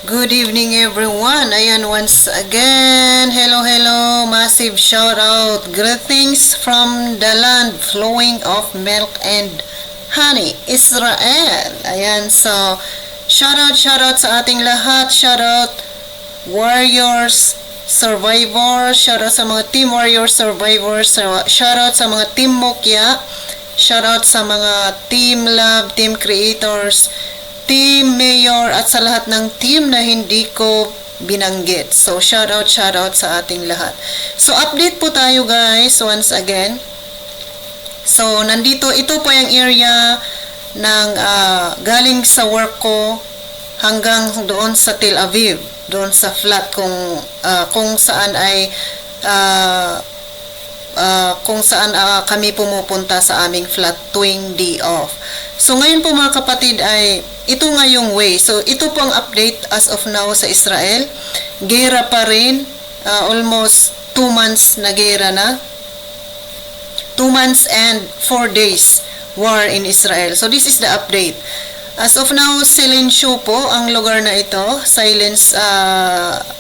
Good evening everyone. Ayan, once again. Hello, hello. Massive shout out. Greetings from the land flowing of milk and honey, Israel. Ayan, so shout out sa ating lahat. Shout out warriors, survivors. Shout out sa mga team warriors, survivors. Shout out sa mga team Mokya. Shout out sa mga team love, team creators, team mayor at sa lahat ng team na hindi ko binanggit. So shout out sa ating lahat. So update po tayo guys once again. So nandito, ito po yung area ng galing sa work ko hanggang doon sa Tel Aviv, doon sa flat kung saan ay kami pumupunta sa aming flat tuwing day off. So ngayon po mga kapatid ay ito nga yung way. So ito po ang update as of now sa Israel. Gera pa rin. Almost 2 months na gera na. 2 months and 4 days war in Israel. So this is the update. As of now, silensyo po ang lugar na ito. Silence,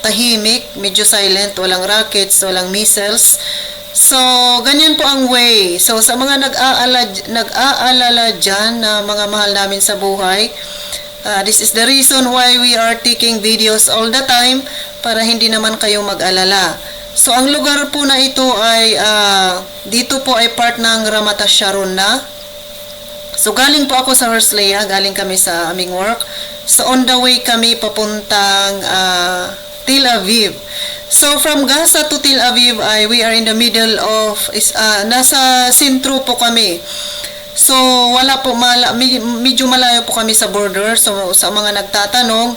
tahimik, medyo silent, walang rockets, walang missiles. So, ganyan po ang way. So, sa mga nag-aalala dyan na mga mahal namin sa buhay, this is the reason why we are taking videos all the time para hindi naman kayo mag-alala. So, ang lugar po na ito ay, dito po ay part ng Ramat Sharon na. So, galing po ako sa Herzliya, galing kami sa aming work. So, on the way kami papuntang Tel Aviv. So, from Gaza to Tel Aviv, we are in the middle of, nasa sentro po kami. So, wala po, medyo malayo po kami sa border. So, sa mga nagtatanong,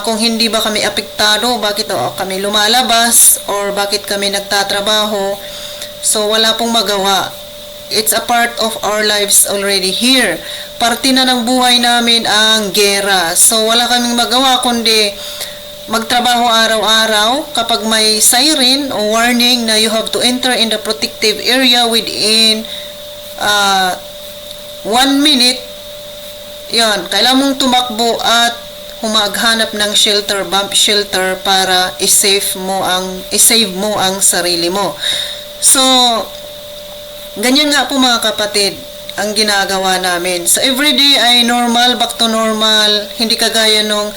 kung hindi ba kami apektado, bakit kami lumalabas, or bakit kami nagtatrabaho. So, wala pong magawa. It's a part of our lives already here. Parte na ng buhay namin ang gera. So, wala kaming magawa kundi magtrabaho araw-araw. Kapag may siren o warning na you have to enter in the protective area within 1 minute, yan, kailangan mong tumakbo at humaghanap ng shelter, bump shelter para i-save mo ang sarili mo. So, ganyan nga po mga kapatid ang ginagawa namin. So, everyday ay normal, back to normal, hindi kagaya nung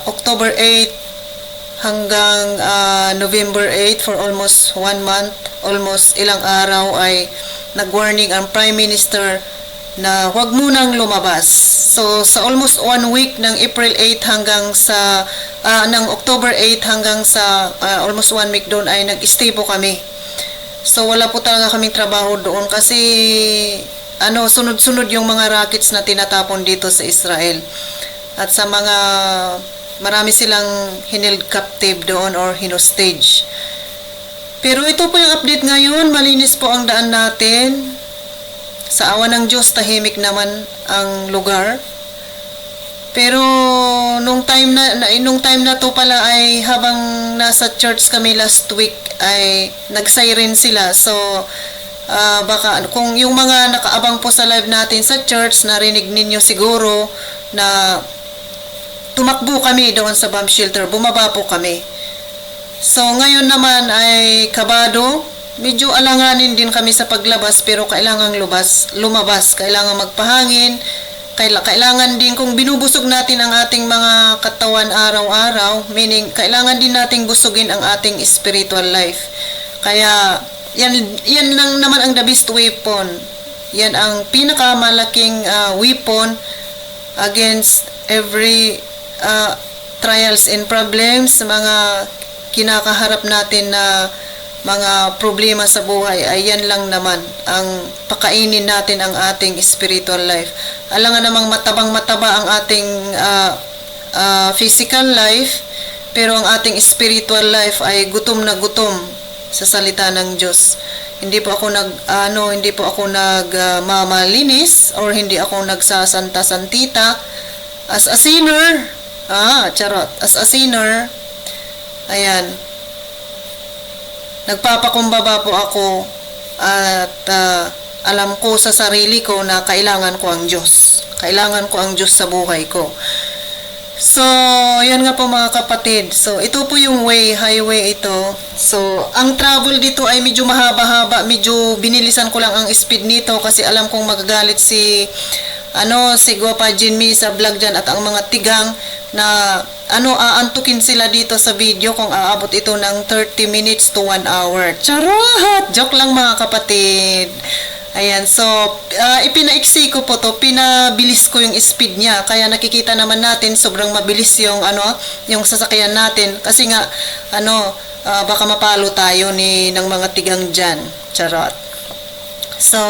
October 8 hanggang November 8 for almost 1 month, almost ilang araw ay nag-warning ang Prime Minister na huwag munang lumabas. So sa almost 1 week ng April 8 hanggang sa ng October 8 hanggang sa almost 1 week doon ay nag-stay po kami. So wala po talaga kaming trabaho doon kasi sunod-sunod yung mga rockets na tinatapon dito sa Israel. At sa mga marami silang hineld captive doon or hinostage. Pero ito po yung update ngayon. Malinis po ang daan natin. Sa awa ng Diyos, tahimik naman ang lugar. Pero nung time na to pala ay habang nasa church kami last week ay nag-siren sila. So baka kung yung mga nakaabang po sa live natin sa church, narinig ninyo siguro na tumakbo kami doon sa bomb shelter. Bumaba po kami. So, ngayon naman ay kabado. Medyo alanganin din kami sa paglabas pero kailangang lumabas. Kailangan magpahangin. Kailangan din kung binubusog natin ang ating mga katawan araw-araw, meaning kailangan din nating busugin ang ating spiritual life. Kaya, yan lang naman ang the best weapon. Yan ang pinakamalaking weapon against every trials and problems, mga kinakaharap natin na mga problema sa buhay, ay yan lang naman ang pakainin natin ang ating spiritual life. Alam nga namang matabang-mataba ang ating physical life, pero ang ating spiritual life ay gutom na gutom sa salita ng Diyos. Hindi po ako nagmamalinis or hindi ako nagsasanta-santita as a sinner. Charot. As a sinner, ayan, nagpapakumbaba po ako at alam ko sa sarili ko na kailangan ko ang Diyos. Kailangan ko ang Diyos sa buhay ko. So, yan nga po mga kapatid. So, ito po yung highway ito. So, ang travel dito ay medyo mahaba-haba. Medyo binilisan ko lang ang speed nito kasi alam kong magagalit si Guapa Jinmi sa vlog dyan at ang mga tigang na aantukin sila dito sa video kung aabot ito ng 30 minutes to 1 hour. Charot! Joke lang mga kapatid. Ayan, so, ipinaiksi ko po to, pinabilis ko yung speed niya, kaya nakikita naman natin, sobrang mabilis yung sasakyan natin, kasi nga, baka mapalo tayo ng mga tigang dyan, charot. So,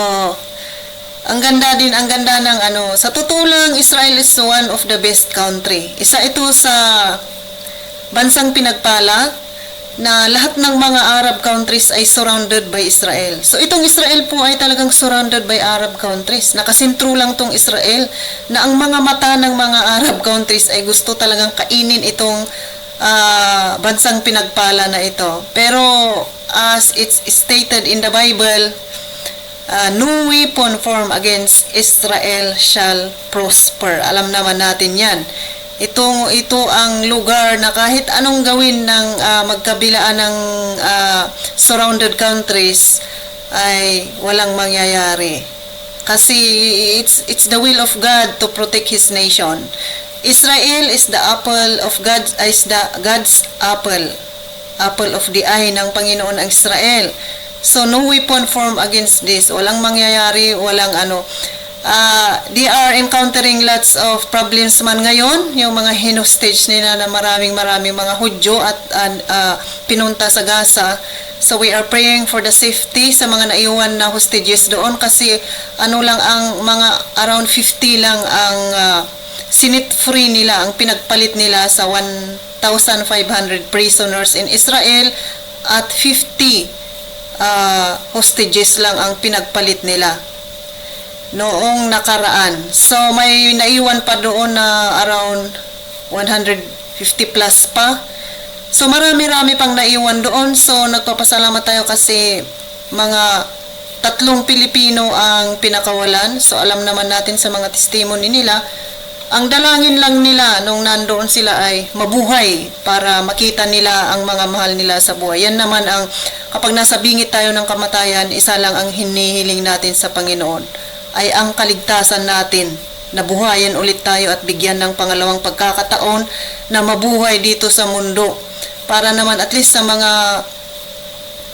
ang ganda ng sa totoo lang, Israel is one of the best country. Isa ito sa bansang pinagpala, na lahat ng mga Arab countries ay surrounded by Israel. So, itong Israel po ay talagang surrounded by Arab countries. Nakasintro lang tong Israel na ang mga mata ng mga Arab countries ay gusto talagang kainin itong bansang pinagpala na ito. Pero, as it's stated in the Bible, no weapon formed against Israel shall prosper. Alam naman natin yan. Ito ang lugar na kahit anong gawin ng magkabilaan ng surrounded countries ay walang mangyayari. Kasi it's the will of God to protect His nation. Israel is the apple of God's apple of the eye ng Panginoon ang Israel. So no weapon formed against this. Walang mangyayari, they are encountering lots of problems man ngayon, yung mga hinostage nila na maraming mga Hudyo at pinunta sa Gaza. So we are praying for the safety sa mga naiwan na hostages doon kasi lang ang mga around 50 lang ang sinit free nila, ang pinagpalit nila sa 1,500 prisoners in Israel at 50 hostages lang ang pinagpalit nila noong nakaraan. So, may naiwan pa doon na around 150 plus pa. So, marami-rami pang naiwan doon. So, nagpapasalamat tayo kasi mga 3 Pilipino ang pinakawalan. So, alam naman natin sa mga testimony nila, ang dalangin lang nila nung nandoon sila ay mabuhay para makita nila ang mga mahal nila sa buhay. Yan naman ang, kapag nasa bingit tayo ng kamatayan, isa lang ang hinihiling natin sa Panginoon ay ang kaligtasan natin, na buhayin ulit tayo at bigyan ng pangalawang pagkakataon na mabuhay dito sa mundo. Para naman at least sa mga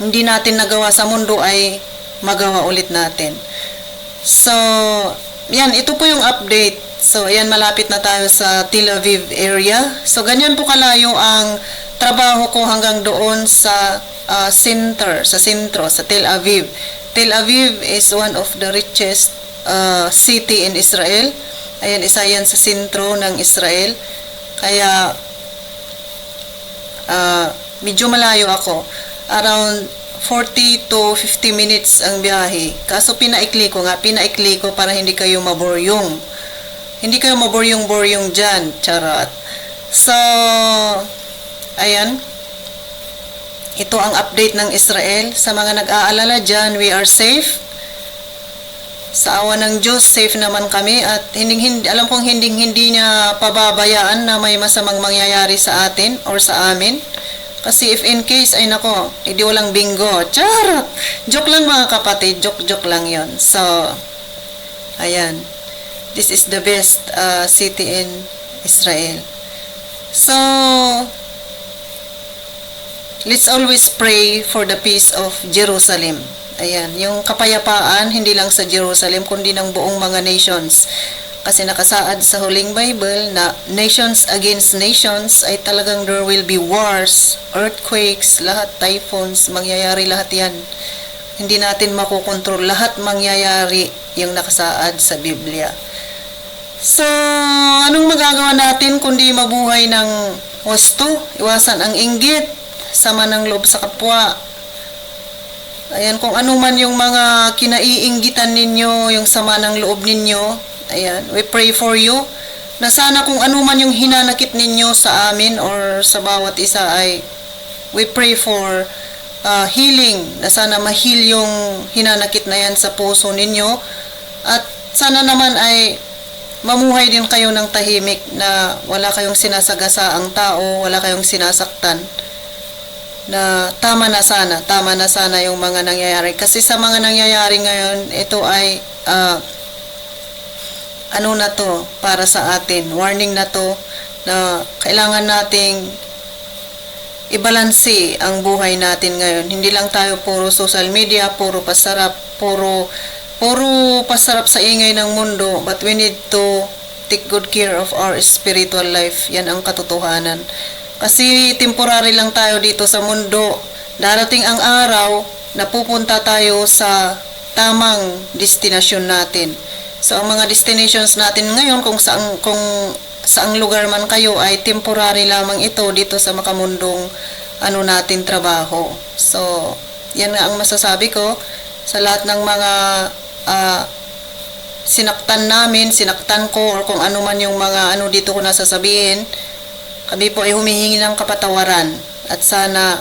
hindi natin nagawa sa mundo ay magawa ulit natin. So, yan, ito po yung update. So, ayan, malapit na tayo sa Tel Aviv area. So, ganyan po kalayo ang trabaho ko hanggang doon sa sentro, sa Tel Aviv. Tel Aviv is one of the richest city in Israel. Ayan, isa yan sa sentro ng Israel. Kaya, medyo malayo ako. Around 40 to 50 minutes ang biyahe. Kaso pinaikli ko para hindi kayo maboryong. Hindi kayo maboryong-boryong dyan. Charot. So, ayan. Ito ang update ng Israel. Sa mga nag-aalala dyan, we are safe. Sa awa ng Diyos, safe naman kami at alam kong hindi niya pababayaan na may masamang mangyayari sa atin or sa amin. Kasi if in case, ay nako, hindi walang bingo. Charot! Joke lang mga kapatid, joke lang yon. So, ayan. This is the best city in Israel. So, let's always pray for the peace of Jerusalem. Ayan, yung kapayapaan, hindi lang sa Jerusalem, kundi ng buong mga nations. Kasi nakasaad sa Huling Bible na nations against nations ay talagang there will be wars, earthquakes, lahat, typhoons, mangyayari lahat yan. Hindi natin makukontrol, lahat mangyayari yung nakasaad sa Biblia. So, anong magagawa natin kundi mabuhay ng husto, iwasan ang inggit, sama ng loob sa kapwa. Ayan, kung ano man yung mga kinaiinggitan ninyo, yung sama ng loob ninyo, ayan, we pray for you, na sana kung ano man yung hinanakit ninyo sa amin or sa bawat isa ay, we pray for healing, na sana ma-heal yung hinanakit na yan sa puso ninyo, at sana naman ay mamuhay din kayo ng tahimik na wala kayong sinasagasaang tao, wala kayong sinasaktan. Na tama na sana yung mga nangyayari. Kasi sa mga nangyayari ngayon, ito ay ano na to para sa atin, warning na to na kailangan nating ibalanse ang buhay natin ngayon. Hindi lang tayo puro social media, puro pasarap, puro pasarap sa ingay ng mundo, but we need to take good care of our spiritual life. Yan ang katotohanan. Kasi temporary lang tayo dito sa mundo. Darating ang araw na pupunta tayo sa tamang destinasyon natin. So, ang mga destinations natin ngayon, kung saang lugar man kayo, ay temporary lamang ito dito sa makamundong natin trabaho. So, yan nga ang masasabi ko sa lahat ng mga sinaktan ko, or kung ano man yung mga dito ko nasasabihin. Kami po ay humihingi ng kapatawaran, at sana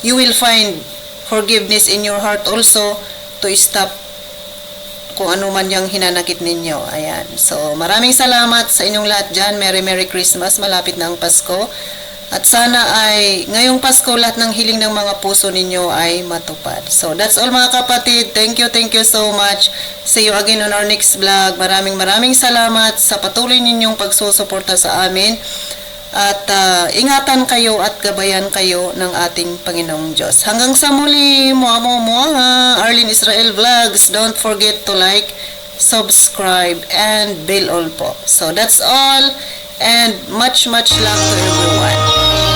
you will find forgiveness in your heart also to stop kung ano man yung hinanakit ninyo. Ayan. So, maraming salamat sa inyong lahat dyan. Merry Christmas. Malapit na ang Pasko. At sana ay ngayong Pasko lahat ng hiling ng mga puso ninyo ay matupad. So, that's all mga kapatid. Thank you so much. See you again on our next vlog. Maraming salamat sa patuloy ninyong pagsusuporta sa amin. At ingatan kayo at gabayan kayo ng ating Panginoong Diyos. Hanggang sa muli, Arlene Israel Vlogs. Don't forget to like, subscribe, and bell all po. So, that's all. And much love to everyone.